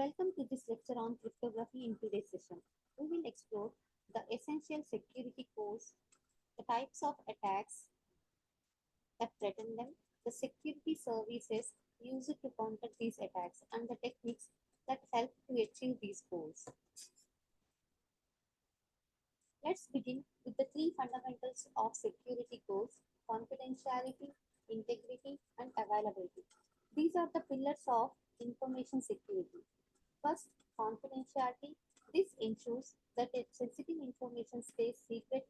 Welcome to this lecture on cryptography. In today's session, we will explore the essential security cores, the types of attacks that threaten them, the security services used to counter these attacks, and the techniques that help to achieve these goals. Let's begin with the three fundamentals of security goals: confidentiality, integrity, and availability. These are the pillars of information security. First, confidentiality. This ensures that sensitive information stays secret.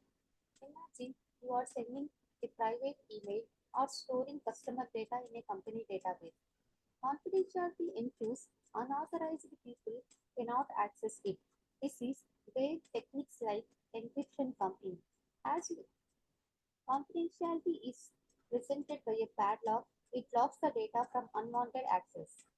Imagine you are sending a private email or storing customer data in a company database. Confidentiality ensures unauthorized people cannot access it. This is where techniques like encryption come in. As confidentiality is presented by a padlock, it locks the data from unwanted access.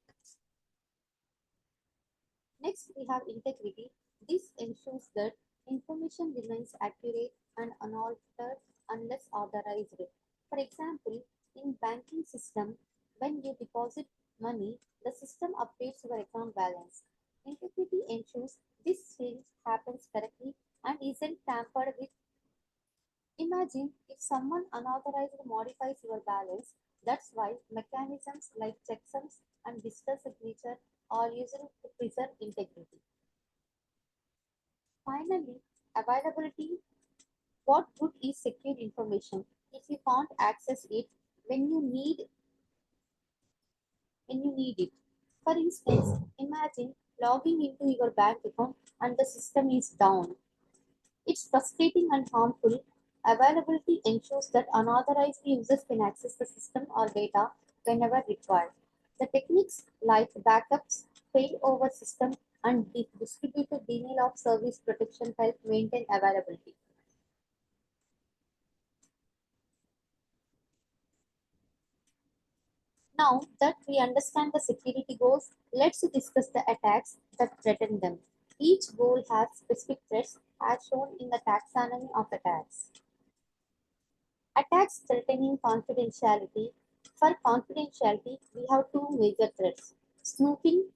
Next, we have integrity. This ensures that information remains accurate and unaltered unless authorized. For example, in banking system, when you deposit money, the system updates your account balance. Integrity ensures this change happens correctly and isn't tampered with. Imagine if someone unauthorized modifies your balance. That's why mechanisms like checksums and digital signature are used to preserve integrity. Finally, availability. What good is secure information if you can't access it when you need it? For instance, imagine logging into your bank account and the system is down. It's frustrating and harmful. Availability ensures that unauthorized users can access the system or data whenever required. The techniques like backups, failover system, and distributed denial of service protection help maintain availability. Now that we understand the security goals, let's discuss the attacks that threaten them. Each goal has specific threats as shown in the taxonomy of attacks. Attacks threatening confidentiality. For confidentiality, we have two major threats: snooping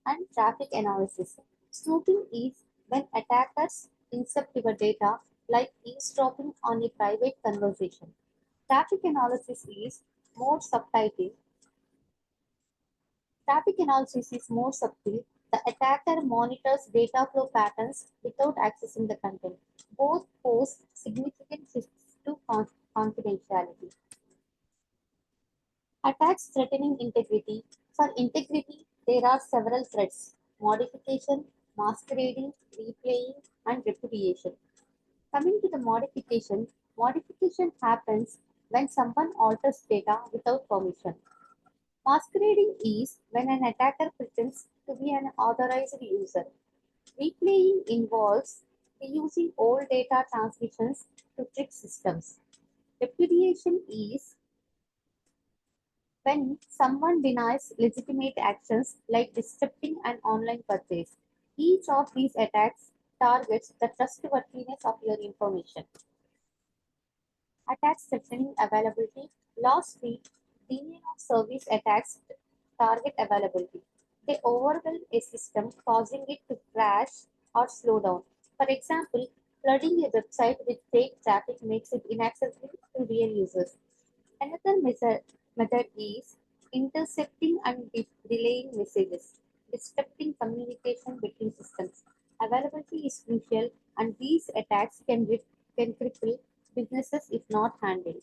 and traffic analysis. Snooping is when attackers intercept your data, like eavesdropping on a private conversation. Traffic analysis is more subtle. Traffic analysis is more subtle. The attacker monitors data flow patterns without accessing the content. Both pose significant risks to confidentiality. Attacks threatening integrity. For integrity, there are several threats: modification, masquerading, replaying, and repudiation. Coming to the modification, modification happens when someone alters data without permission. Masquerading is when an attacker pretends to be an authorized user. Replaying involves reusing old data transmissions to trick systems. Repudiation is when someone denies legitimate actions like disrupting an online purchase. Each of these attacks targets the trustworthiness of your information. Attacks threatening availability. Last week, denial of service attacks target availability. They overwhelm a system, causing it to crash or slow down. For example, flooding a website with fake traffic makes it inaccessible to real users. Another method is intercepting and delaying messages, disrupting communication between systems. Availability is crucial, and these attacks can cripple businesses if not handled.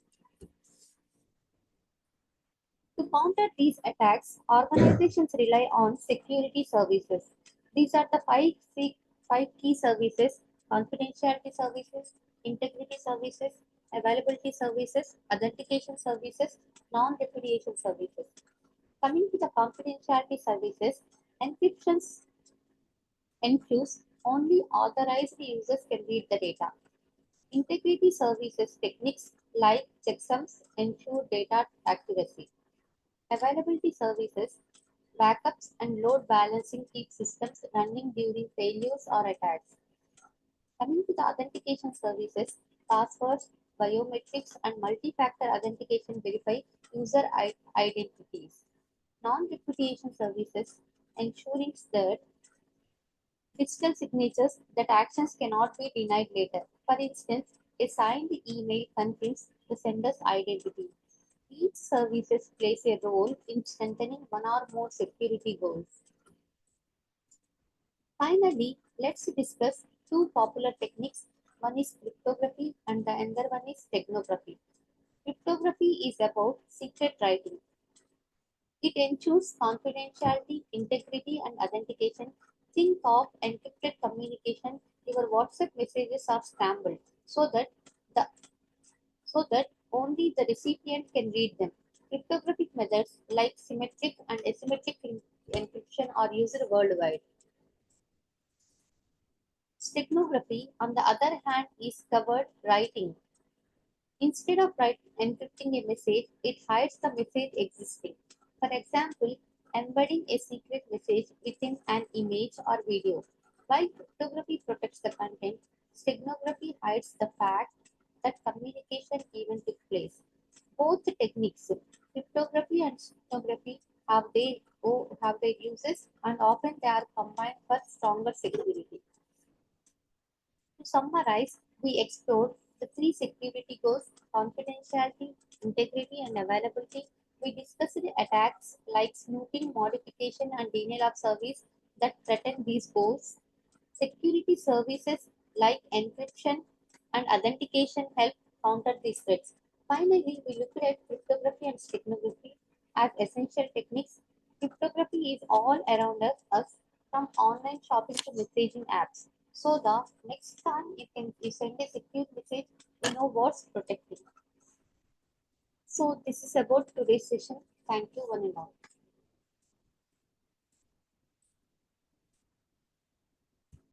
To counter these attacks, organizations rely on security services. These are the five key services: confidentiality services, integrity services, availability services, authentication services, non-repudiation services. Coming to the confidentiality services, encryptions ensures only authorized users can read the data. Integrity services techniques like checksums ensure data accuracy. Availability services, backups, and load balancing keep systems running during failures or attacks. Coming to the authentication services, passwords, biometrics, and multi-factor authentication verify user identities. Non-repudiation services ensuring that digital signatures that actions cannot be denied later. For instance, a signed email confirms the sender's identity. Each services plays a role in strengthening one or more security goals. Finally, let's discuss two popular techniques. One is cryptography and the other one is technography. Cryptography is about secret writing. It ensures confidentiality, integrity, and authentication. Think of encrypted communication. Your WhatsApp messages are scrambled the so that only the recipient can read them. Cryptographic methods like symmetric and asymmetric encryption are used worldwide. Steganography, on the other hand, is covered writing. Instead of encrypting a message, it hides the message existing. For example, embedding a secret message within an image or video. While cryptography protects the content, steganography hides the fact that communication even took place. Both techniques, cryptography and steganography, have their uses and often they are combined for stronger security. To summarize, we explored the three security goals: confidentiality, integrity, and availability. We discussed the attacks like snooping, modification, and denial of service that threaten these goals. Security services like encryption and authentication help counter these threats. Finally, we looked at cryptography and steganography as essential techniques. Cryptography is all around us from online shopping to messaging apps. So the next time you send a secure message, you know what's protecting. So this is about today's session. Thank you one and all.